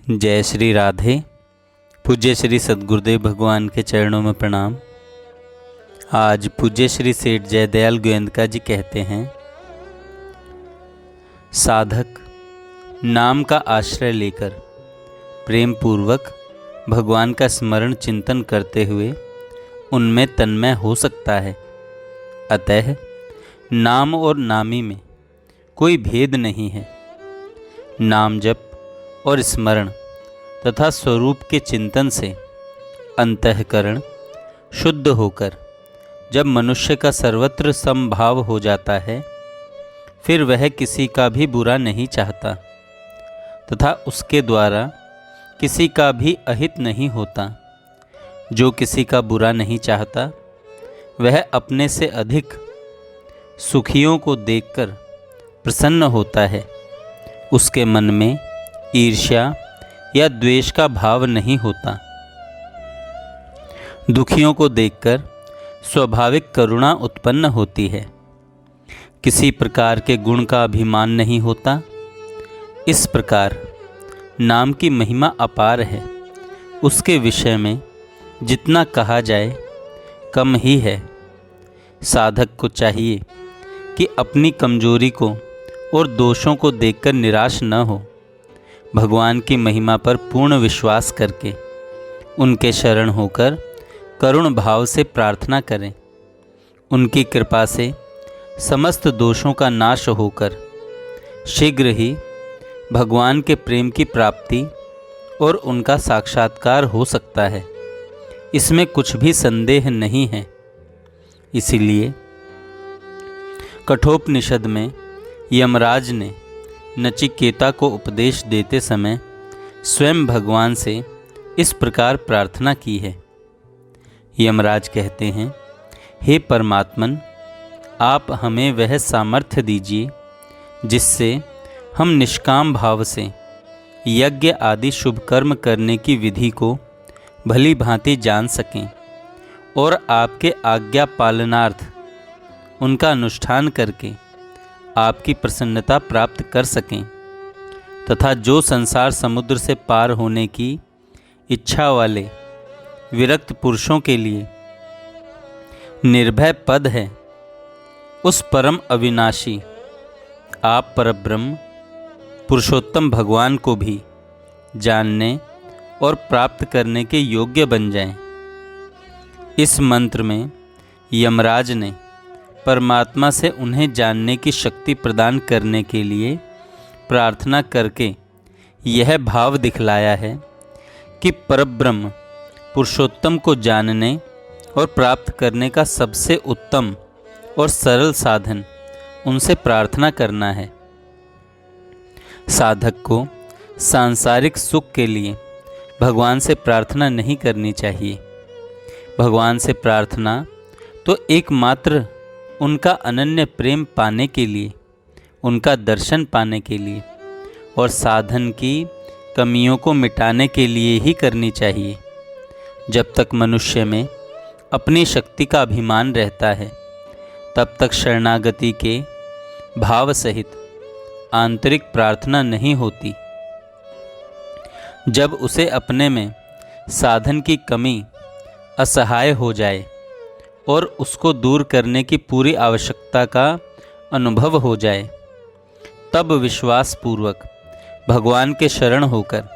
जय श्री राधे। पूज्य श्री सद्गुरुदेव भगवान के चरणों में प्रणाम। आज पूज्य श्री सेठ जयदयाल गोयंदका जी कहते हैं, साधक नाम का आश्रय लेकर प्रेम पूर्वक भगवान का स्मरण चिंतन करते हुए उनमें तन्मय हो सकता है। अतः नाम और नामी में कोई भेद नहीं है। नाम जप और स्मरण तथा स्वरूप के चिंतन से अंतःकरण शुद्ध होकर जब मनुष्य का सर्वत्र समभाव हो जाता है, फिर वह किसी का भी बुरा नहीं चाहता तथा उसके द्वारा किसी का भी अहित नहीं होता। जो किसी का बुरा नहीं चाहता, वह अपने से अधिक सुखियों को देखकर प्रसन्न होता है। उसके मन में ईर्ष्या या द्वेष का भाव नहीं होता। दुखियों को देखकर स्वाभाविक करुणा उत्पन्न होती है। किसी प्रकार के गुण का अभिमान नहीं होता। इस प्रकार नाम की महिमा अपार है। उसके विषय में जितना कहा जाए कम ही है। साधक को चाहिए कि अपनी कमजोरी को और दोषों को देखकर निराश न हो। भगवान की महिमा पर पूर्ण विश्वास करके उनके शरण होकर करुण भाव से प्रार्थना करें। उनकी कृपा से समस्त दोषों का नाश होकर शीघ्र ही भगवान के प्रेम की प्राप्ति और उनका साक्षात्कार हो सकता है। इसमें कुछ भी संदेह नहीं है। इसीलिए कठोपनिषद में यमराज ने नचिकेता को उपदेश देते समय स्वयं भगवान से इस प्रकार प्रार्थना की है। यमराज कहते हैं, हे परमात्मन, आप हमें वह सामर्थ्य दीजिए जिससे हम निष्काम भाव से यज्ञ आदि शुभ कर्म करने की विधि को भली भांति जान सकें और आपके आज्ञा पालनार्थ उनका अनुष्ठान करके आपकी प्रसन्नता प्राप्त कर सकें तथा जो संसार समुद्र से पार होने की इच्छा वाले विरक्त पुरुषों के लिए निर्भय पद है, उस परम अविनाशी आप परब्रह्म पुरुषोत्तम भगवान को भी जानने और प्राप्त करने के योग्य बन जाएं। इस मंत्र में यमराज ने परमात्मा से उन्हें जानने की शक्ति प्रदान करने के लिए प्रार्थना करके यह भाव दिखलाया है कि परब्रह्म पुरुषोत्तम को जानने और प्राप्त करने का सबसे उत्तम और सरल साधन उनसे प्रार्थना करना है। साधक को सांसारिक सुख के लिए भगवान से प्रार्थना नहीं करनी चाहिए। भगवान से प्रार्थना तो एकमात्र उनका अनन्य प्रेम पाने के लिए, उनका दर्शन पाने के लिए और साधन की कमियों को मिटाने के लिए ही करनी चाहिए। जब तक मनुष्य में अपनी शक्ति का अभिमान रहता है, तब तक शरणागति के भाव सहित आंतरिक प्रार्थना नहीं होती। जब उसे अपने में साधन की कमी असहाय हो जाए और उसको दूर करने की पूरी आवश्यकता का अनुभव हो जाए, तब विश्वास पूर्वक भगवान के शरण होकर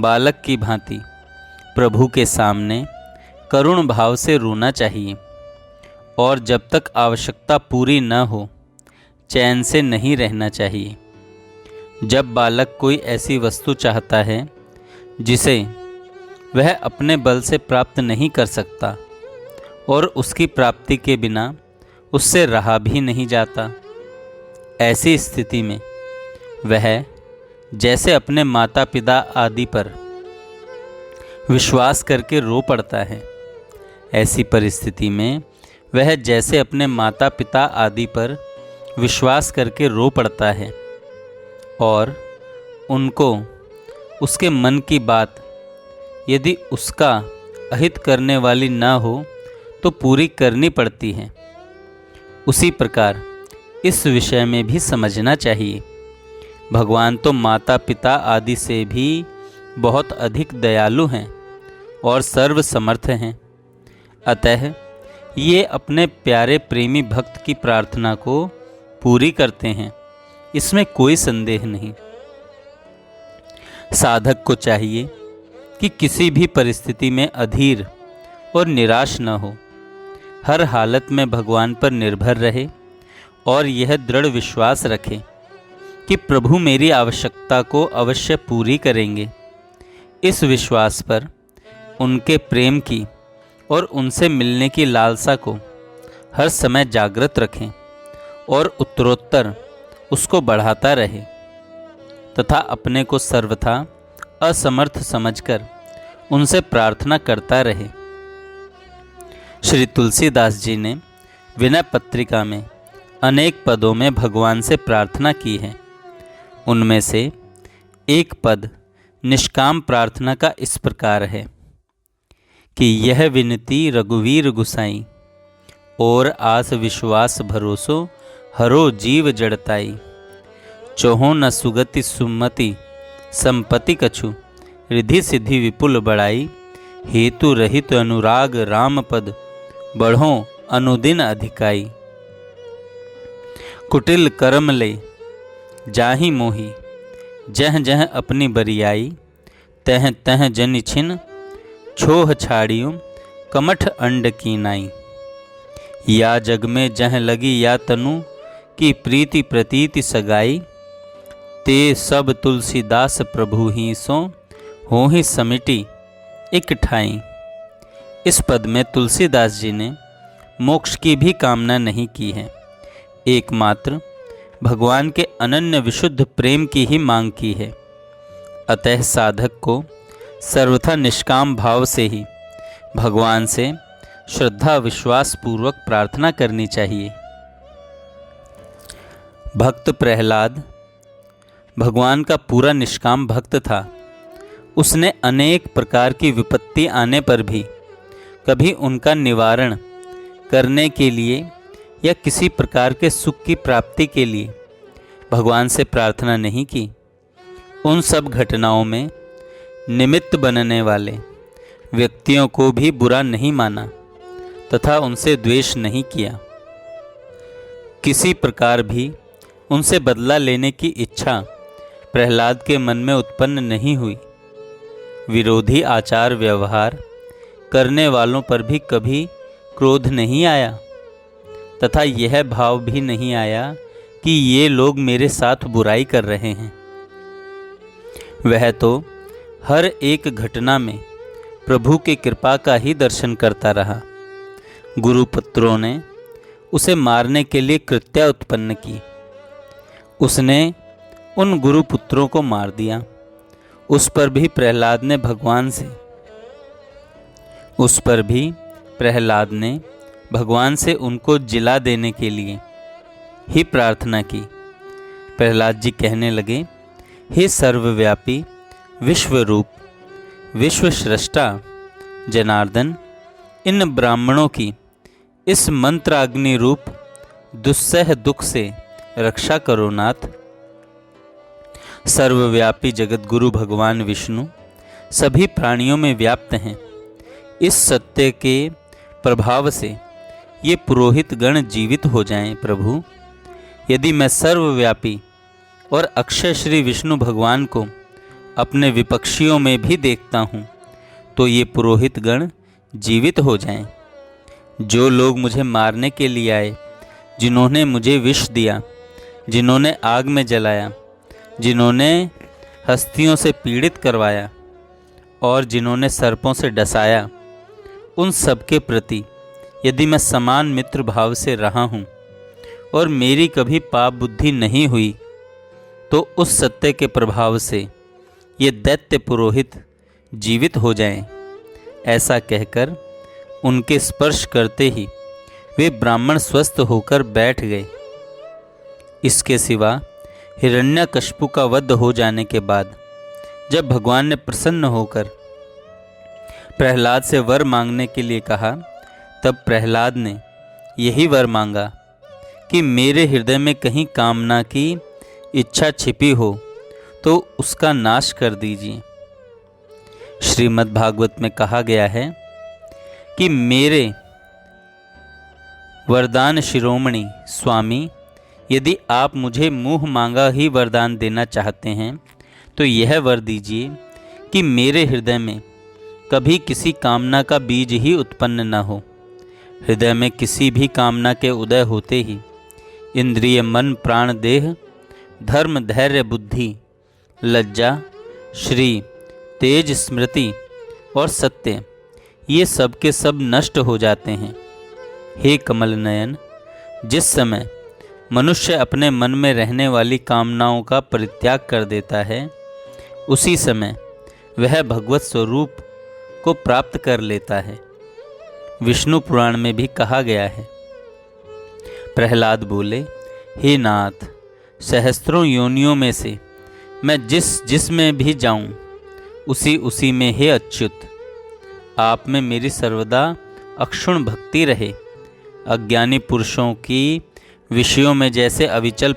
बालक की भांति प्रभु के सामने करुण भाव से रोना चाहिए और जब तक आवश्यकता पूरी न हो चैन से नहीं रहना चाहिए। जब बालक कोई ऐसी वस्तु चाहता है जिसे वह अपने बल से प्राप्त नहीं कर सकता और उसकी प्राप्ति के बिना उससे रहा भी नहीं जाता, ऐसी स्थिति में वह जैसे अपने माता पिता आदि पर विश्वास करके रो पड़ता है, ऐसी परिस्थिति में वह जैसे अपने माता पिता आदि पर विश्वास करके रो पड़ता है और उनको उसके मन की बात यदि उसका अहित करने वाली न हो तो पूरी करनी पड़ती है, उसी प्रकार इस विषय में भी समझना चाहिए। भगवान तो माता पिता आदि से भी बहुत अधिक दयालु हैं और सर्वसमर्थ हैं। अतः ये अपने प्यारे प्रेमी भक्त की प्रार्थना को पूरी करते हैं, इसमें कोई संदेह नहीं। साधक को चाहिए कि किसी भी परिस्थिति में अधीर और निराश न हो, हर हालत में भगवान पर निर्भर रहे और यह दृढ़ विश्वास रखे कि प्रभु मेरी आवश्यकता को अवश्य पूरी करेंगे। इस विश्वास पर उनके प्रेम की और उनसे मिलने की लालसा को हर समय जागृत रखें और उत्तरोत्तर उसको बढ़ाता रहे तथा अपने को सर्वथा असमर्थ समझकर उनसे प्रार्थना करता रहे। श्री तुलसीदास जी ने विनय पत्रिका में अनेक पदों में भगवान से प्रार्थना की है। उनमें से एक पद निष्काम प्रार्थना का इस प्रकार है कि यह विनती रघुवीर गुसाई और आस विश्वास भरोसो हरो जीव जड़ताई। चोहो न सुगति सुमति संपत्ति कछु रिधि सिद्धि विपुल बढ़ाई। हेतु रहित अनुराग राम पद बढ़ो अनुदिन अधिकाई। कुटिल कर्म ले जाहि मोही जह जह अपनी बरियाई। तह तह जनि छिन छोह छाड़ियों कमठ अंड की नाई। या जग में जह लगी या तनु की प्रीति प्रतीति सगाई। ते सब तुलसीदास प्रभु ही सो हो ही समिटी एक ठाई। इस पद में तुलसीदास जी ने मोक्ष की भी कामना नहीं की है, एकमात्र भगवान के अनन्य विशुद्ध प्रेम की ही मांग की है। अतः साधक को सर्वथा निष्काम भाव से ही भगवान से श्रद्धा विश्वास पूर्वक प्रार्थना करनी चाहिए। भक्त प्रहलाद भगवान का पूरा निष्काम भक्त था। उसने अनेक प्रकार की विपत्ति आने पर भी कभी उनका निवारण करने के लिए या किसी प्रकार के सुख की प्राप्ति के लिए भगवान से प्रार्थना नहीं की। उन सब घटनाओं में निमित्त बनने वाले व्यक्तियों को भी बुरा नहीं माना तथा उनसे द्वेष नहीं किया। किसी प्रकार भी उनसे बदला लेने की इच्छा प्रहलाद के मन में उत्पन्न नहीं हुई। विरोधी आचार व्यवहार करने वालों पर भी कभी क्रोध नहीं आया तथा यह भाव भी नहीं आया कि ये लोग मेरे साथ बुराई कर रहे हैं। वह तो हर एक घटना में प्रभु की कृपा का ही दर्शन करता रहा। गुरुपुत्रों ने उसे मारने के लिए कृत्या उत्पन्न की। उसने उन गुरुपुत्रों को मार दिया। उस पर भी प्रहलाद ने भगवान से उनको जिला देने के लिए ही प्रार्थना की। प्रहलाद जी कहने लगे, हे सर्वव्यापी विश्वरूप विश्वश्रष्टा जनार्दन, इन ब्राह्मणों की इस मंत्राग्नि रूप दुस्सह दुख से रक्षा करो नाथ। सर्वव्यापी जगतगुरु भगवान विष्णु सभी प्राणियों में व्याप्त हैं। इस सत्य के प्रभाव से ये पुरोहित गण जीवित हो जाएं। प्रभु, यदि मैं सर्वव्यापी और अक्षय श्री विष्णु भगवान को अपने विपक्षियों में भी देखता हूँ तो ये पुरोहित गण जीवित हो जाएं। जो लोग मुझे मारने के लिए आए, जिन्होंने मुझे विष दिया, जिन्होंने आग में जलाया, जिन्होंने हस्तियों से पीड़ित करवाया और जिन्होंने सर्पों से डसाया, उन सब के प्रति यदि मैं समान मित्र भाव से रहा हूँ और मेरी कभी पाप बुद्धि नहीं हुई तो उस सत्य के प्रभाव से ये दैत्य पुरोहित जीवित हो जाएं। ऐसा कहकर उनके स्पर्श करते ही वे ब्राह्मण स्वस्थ होकर बैठ गए। इसके सिवा हिरण्यकश्यपु का वध हो जाने के बाद जब भगवान ने प्रसन्न होकर प्रहलाद से वर मांगने के लिए कहा, तब प्रहलाद ने यही वर मांगा कि मेरे हृदय में कहीं कामना की इच्छा छिपी हो तो उसका नाश कर दीजिए। श्रीमद् भागवत में कहा गया है कि मेरे वरदान शिरोमणि स्वामी, यदि आप मुझे मुँह मांगा ही वरदान देना चाहते हैं तो यह वर दीजिए कि मेरे हृदय में कभी किसी कामना का बीज ही उत्पन्न न हो। हृदय में किसी भी कामना के उदय होते ही इंद्रिय, मन, प्राण, देह, धर्म, धैर्य, बुद्धि, लज्जा, श्री, तेज, स्मृति और सत्य, ये सब के सब नष्ट हो जाते हैं। हे कमल नयन, जिस समय मनुष्य अपने मन में रहने वाली कामनाओं का परित्याग कर देता है, उसी समय वह भगवत स्वरूप को प्राप्त कर लेता है। विष्णु पुराण में भी कहा गया है। प्रहलाद बोले, हे नाथ, सहस्त्रों योनियों में से मैं जिस में भी जाऊं, उसी में हे अच्युत, आप में मेरी सर्वदा अक्षुण्ण भक्ति रहे। अज्ञानी पुरुषों की विषयों में जैसे अविचल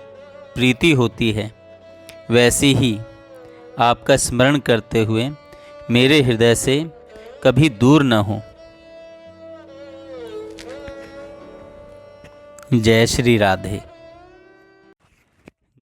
प्रीति होती है, वैसी ही आपका स्मरण करते हुए मेरे हृदय से कभी दूर न हो। जय श्री राधे।